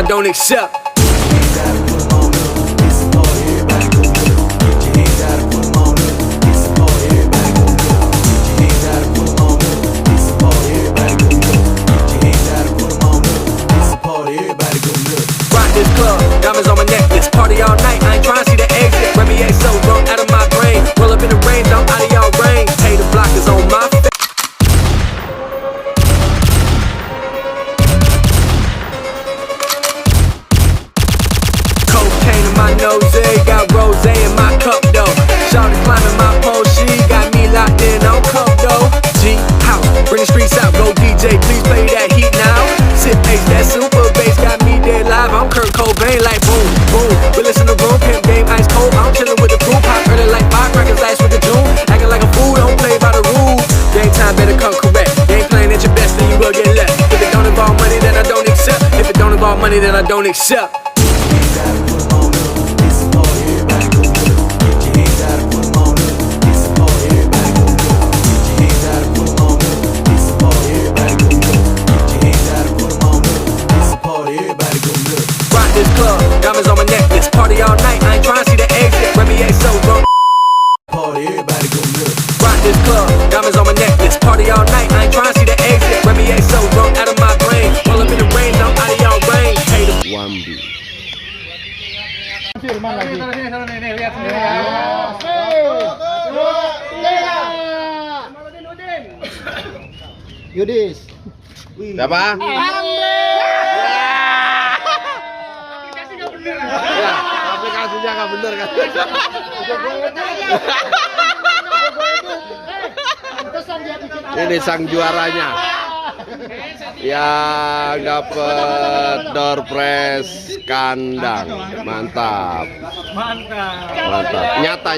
don't accept. This club, diamonds on my necklace, party all night, I ain't tryna see the exit. Remy A so drunk out of my brain, roll up in the range, I'm out of y'all range. Hey, the block is on my face. Cocaine in my nose, got rose in my cup though. Shawty climbing my pole, she got me locked in on cup though. G house, bring the streets out, go DJ, please play that heat now. Sit bass, that super bass got me dead live. I'm Kurt Cobain, like boom, boom. We listen to room, pimp game, ice cold. I'm chillin' with the crew, pop early like firecrackers last week of June. Acting like a fool, don't play by the rules. Game time better come correct. Game playing at your best, then you will get left. If it don't involve money, then I don't accept. If it don't involve money, then I don't accept. This club, diamonds on my necklace, party all night, I ain't tryna see the exit. Remy A so drunk. Party, everybody go nuts. Rock this club, diamonds on my necklace, party all night, I ain't tryna see the exit. Remy A so drunk out of my brain, roll up in the range, I'm out of y'all range. Hey, the wambi. Yudis. Siapa? Ya, aplikasinya nggak bener kan? Ini sang juaranya yang dapat door prize kandang, mantap, mantap, nyata.